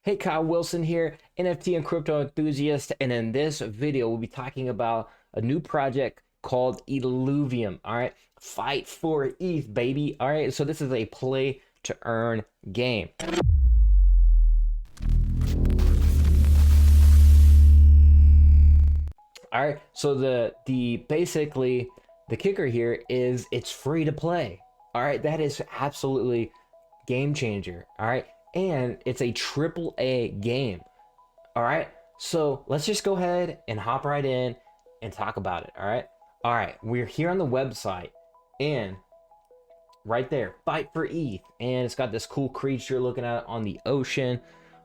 Hey, Kyle Wilson here, NFT and crypto enthusiast, and in this video, we'll be talking about a new project called Illuvium. All right, fight for ETH, baby. All right, so this is a play to earn game. All right, so the basically the kicker here is it's free to play. All right, that is absolutely game changer. All right, and it's a triple A game. All right, so let's just go ahead and hop right in and talk about it. All right, we're here on the website, and right there, fight for ETH, and it's got this cool creature looking at on the ocean.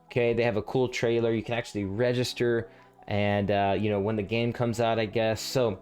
Okay, they have a cool trailer. You can actually register, and when the game comes out, I guess. So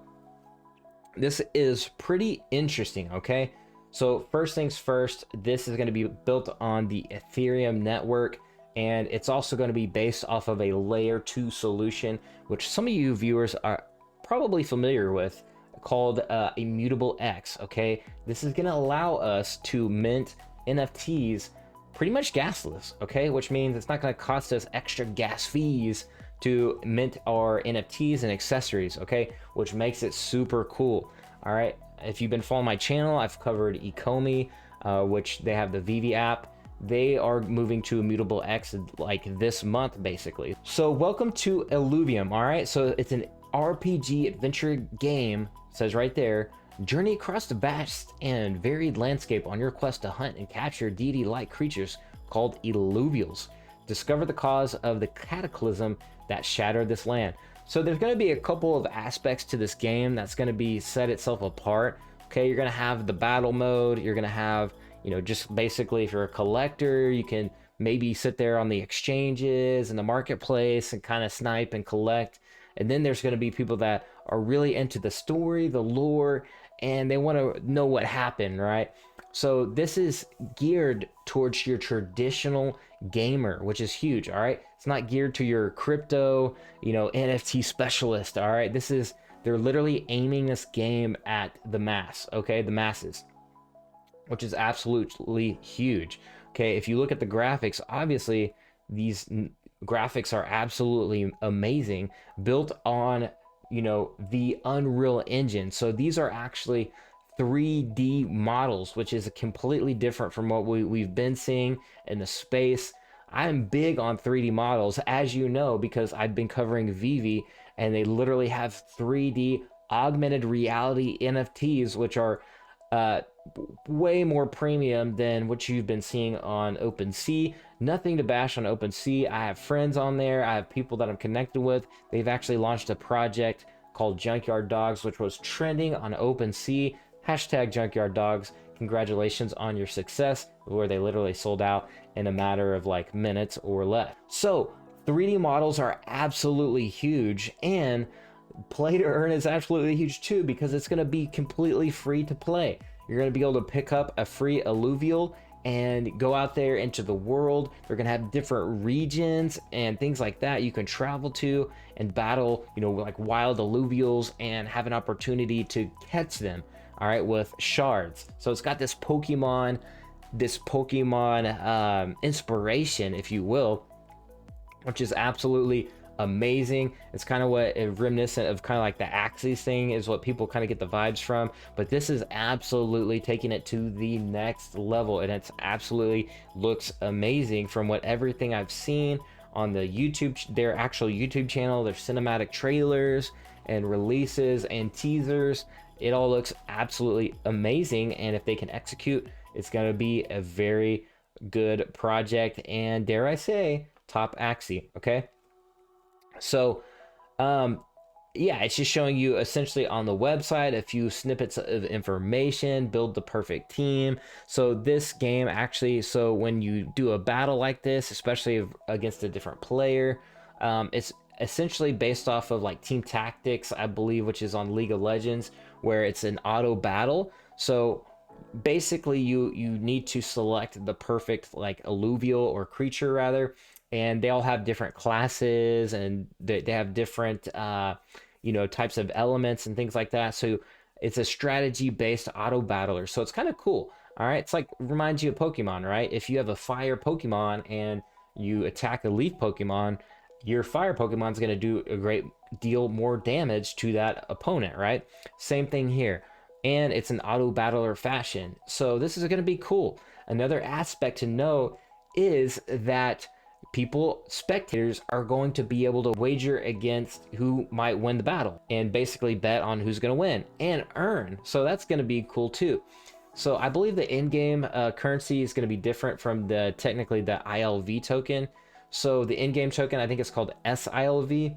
this is pretty interesting. Okay, so first things first, this is going to be built on the Ethereum network, and it's also going to be based off of a layer 2 solution, which some of you viewers are probably familiar with, called Immutable X. Okay, this is going to allow us to mint NFTs pretty much gasless. Okay, which means it's not going to cost us extra gas fees to mint our NFTs and accessories. Okay, which makes it super cool. All right, if you've been following my channel, I've covered Ecomi, which they have the Vivi app. They are moving to Immutable X like this month, basically. So welcome to Illuvium. All right, so it's an RPG adventure game. It says right there, journey across the vast and varied landscape on your quest to hunt and capture deity-like creatures called Illuvials. Discover the cause of the cataclysm that shattered this land. So there's going to be a couple of aspects to this game that's going to be set itself apart. Okay, you're going to have the battle mode. You're going to have, just basically, if you're a collector, you can maybe sit there on the exchanges and the marketplace and kind of snipe and collect. And then there's going to be people that are really into the story, the lore, and they want to know what happened, right? So this is geared towards your traditional gamer, which is huge. All right, it's not geared to your crypto, NFT specialist. All right, they're literally aiming this game at the mass. Okay, the masses, which is absolutely huge. Okay, if you look at the graphics, obviously these graphics are absolutely amazing, built on the Unreal Engine. So these are actually 3D models, which is completely different from what we've been seeing in the space. I'm big on 3D models, as you know, because I've been covering Vivi, and they literally have 3D augmented reality NFTs, which are way more premium than what you've been seeing on OpenSea. Nothing to bash on OpenSea. I have friends on there. I have people that I'm connected with. They've actually launched a project called Junkyard Dogs, which was trending on OpenSea. Hashtag Junkyard Dogs. Congratulations on your success, where they literally sold out in a matter of like minutes or less. So 3D models are absolutely huge, and play to earn is absolutely huge too, because it's going to be completely free to play. You're going to be able to pick up a free alluvial and go out there into the world. They're going to have different regions and things like that you can travel to and battle, like wild alluvials, and have an opportunity to catch them, all right, with shards. So it's got this Pokemon inspiration, if you will, which is absolutely amazing. It's kind of what reminiscent of kind of like the Axis thing is what people kind of get the vibes from, but this is absolutely taking it to the next level, and it's absolutely looks amazing from what everything I've seen on the YouTube, their actual YouTube channel, their cinematic trailers and releases and teasers. It all looks absolutely amazing, and if they can execute, it's going to be a very good project, and dare I say, top Axie. Okay, so yeah, it's just showing you essentially on the website a few snippets of information, build the perfect team. So this game actually, so when you do a battle like this, especially against a different player, it's essentially based off of like Team Tactics, I believe, which is on League of Legends, where it's an auto battle. So basically you need to select the perfect like alluvial or creature rather, and they all have different classes, and they have different types of elements and things like that. So it's a strategy based auto battler, so it's kind of cool. All right, it's like reminds you of Pokemon, right? If you have a fire Pokemon and you attack a leaf Pokemon, your fire Pokemon's going to do a great deal more damage to that opponent, right? Same thing here. And it's an auto battler fashion. So this is going to be cool. Another aspect to know is that people, spectators, are going to be able to wager against who might win the battle and basically bet on who's going to win and earn. So that's going to be cool too. So I believe the in-game currency is going to be different from the technically the ILV token. So the in-game token, I think it's called SILV.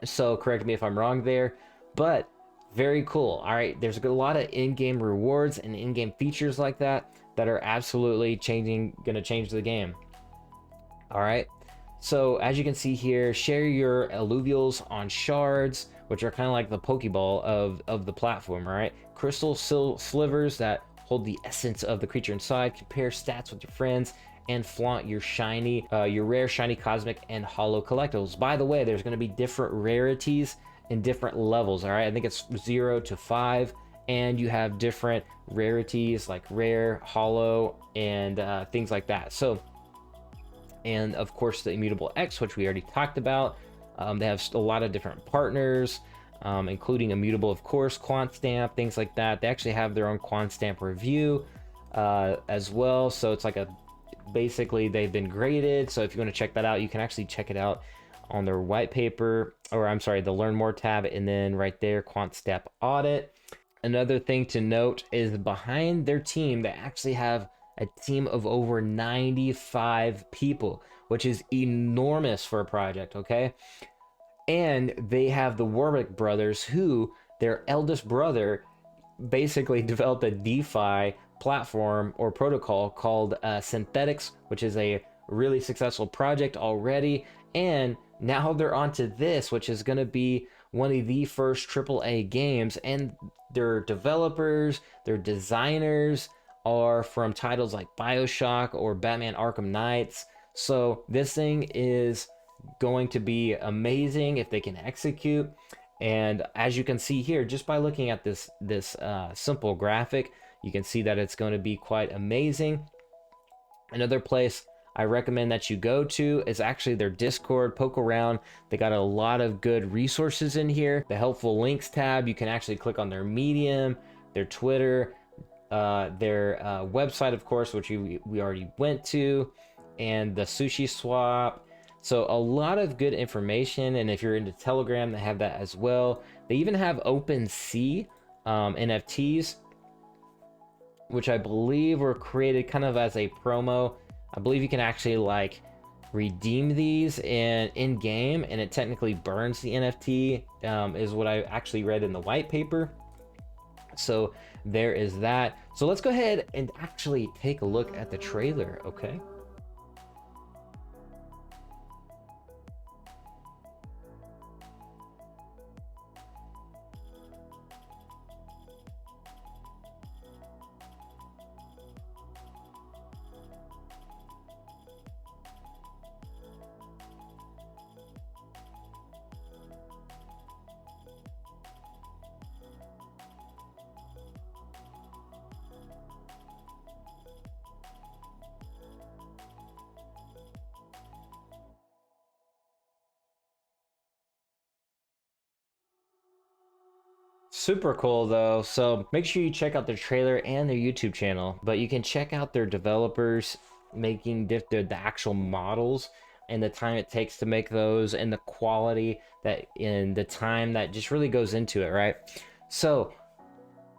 So correct me if I'm wrong there, but very cool. All right, there's a lot of in-game rewards and in-game features like that that are absolutely going to change the game. All right, so as you can see here, share your alluvials on shards, which are kind of like the Pokeball of the platform. All right, crystal slivers that hold the essence of the creature inside. Compare stats with your friends and flaunt your your rare, shiny, cosmic, and hollow collectibles. By the way, there's going to be different rarities in different levels. All right, I think it's 0 to 5, and you have different rarities like rare, hollow, and things like that. So, and of course the Immutable X, which we already talked about. They have a lot of different partners, including Immutable, of course, Quant Stamp, things like that. They actually have their own Quant Stamp review as well. So it's like basically they've been graded. So if you want to check that out, you can actually check it out on their white paper, or I'm sorry, the Learn More tab, and then right there, Quant Stamp Audit. Another thing to note is behind their team, they actually have a team of over 95 people, which is enormous for a project, okay? And they have the Warwick brothers, who their eldest brother basically developed a DeFi platform or protocol called Synthetics, which is a really successful project already. And now they're onto this, which is going to be one of the first AAA games. And their developers, their designers are from titles like BioShock or Batman Arkham Knights. So this thing is going to be amazing if they can execute. And as you can see here, just by looking at this simple graphic, you can see that it's going to be quite amazing. Another place I recommend that you go to is actually their Discord. Poke around. They got a lot of good resources in here. The helpful links tab, you can actually click on their Medium, their Twitter, their website, of course, which we already went to, and the Sushi Swap. So a lot of good information. And if you're into Telegram, they have that as well. They even have OpenSea NFTs, which I believe were created kind of as a promo. I believe you can actually like redeem these in game, and it technically burns the NFT, is what I actually read in the white paper. So there is that. So let's go ahead and actually take a look at the trailer, okay? Super cool though. So make sure you check out their trailer and their YouTube channel, but you can check out their developers making the actual models and the time it takes to make those, and the quality that in the time that just really goes into it, right? So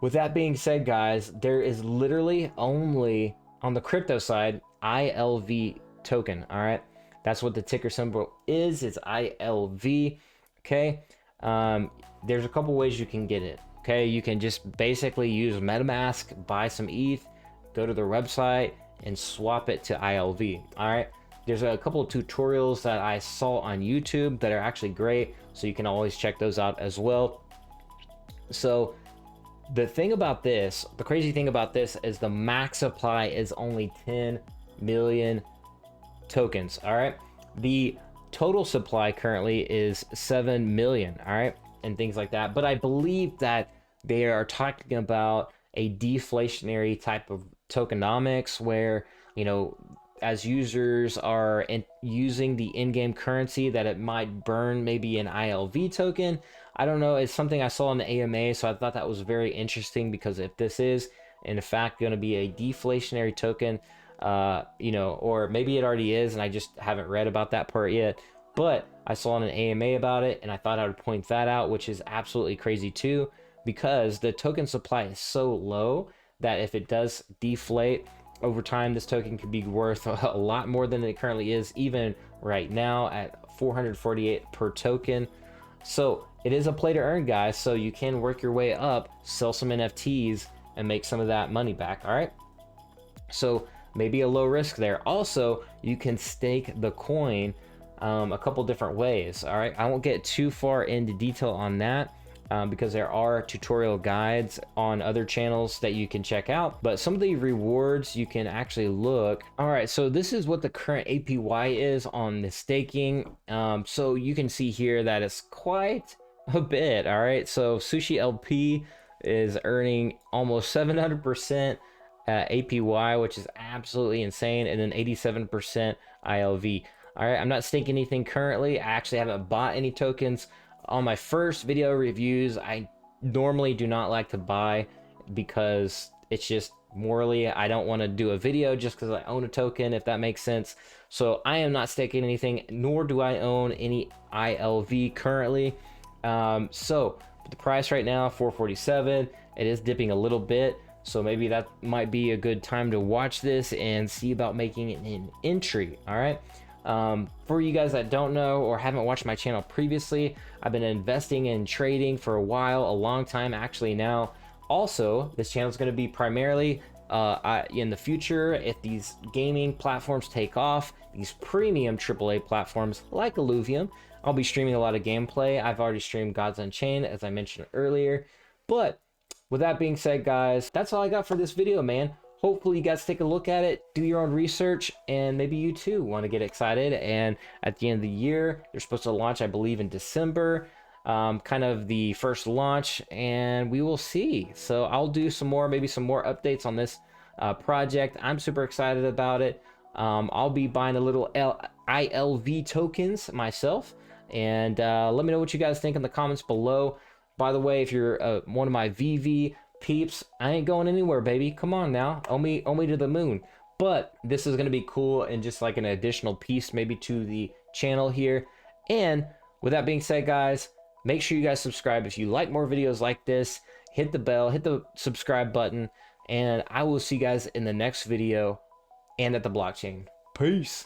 with that being said, guys, there is literally only on the crypto side ILV token. All right, that's what the ticker symbol is. It's ILV. Okay. There's a couple ways you can get it. Okay, you can just basically use MetaMask, buy some ETH, go to their website, and swap it to ILV. All right, there's a couple of tutorials that I saw on YouTube that are actually great, so you can always check those out as well. So the thing about this, the crazy thing about this, is the max supply is only 10 million tokens. All right, the total supply currently is 7 million. All right, and things like that. But I believe that they are talking about a deflationary type of tokenomics where, you know, as users are using the in-game currency, that it might burn maybe an ILV token. I don't know. It's something I saw in the AMA, so I thought that was very interesting, because if this is in fact going to be a deflationary token, you know, or maybe it already is and I just haven't read about that part yet, but I saw in an AMA about it and I thought I would point that out, which is absolutely crazy too, because the token supply is so low that if it does deflate over time, this token could be worth a lot more than it currently is, even right now at 448 per token. So it is a play to earn, guys, so you can work your way up, sell some NFTs and make some of that money back. All right, so maybe a low risk there. Also, you can stake the coin a couple different ways. All right, I won't get too far into detail on that, because there are tutorial guides on other channels that you can check out, but some of the rewards you can actually look. All right, so this is what the current APY is on the staking. So you can see here that it's quite a bit. All right, so Sushi LP is earning almost 700% APY, which is absolutely insane, and then 87% ILV. All right, I'm not staking anything currently. I actually haven't bought any tokens. On my first video reviews, I normally do not like to buy, because it's just morally, I don't want to do a video just because I own a token, if that makes sense. So I am not staking anything, nor do I own any ILV currently. So the price right now, 447, it is dipping a little bit, so maybe that might be a good time to watch this and see about making an entry. All right, for you guys that don't know or haven't watched my channel previously, I've been investing in trading for a while, a long time actually now. Also, this channel is going to be primarily in the future, if these gaming platforms take off, these premium AAA platforms like Illuvium, I'll be streaming a lot of gameplay. I've already streamed Gods Unchained, as I mentioned earlier. But with that being said, guys, that's all I got for this video, man. Hopefully you guys take a look at it, do your own research, and maybe you too want to get excited. And at the end of the year, they're supposed to launch, I believe, in December, kind of the first launch, and we will see. So I'll do some more, maybe some more updates on this project. I'm super excited about it. I'll be buying a little ILV tokens myself, and let me know what you guys think in the comments below. By the way, if you're one of my VV peeps, I ain't going anywhere, baby. Come on now, owe me to the moon. But this is gonna be cool and just like an additional piece maybe to the channel here. And with that being said, guys, make sure you guys subscribe if you like more videos like this. Hit the bell, hit the subscribe button, and I will see you guys in the next video and at the blockchain. Peace.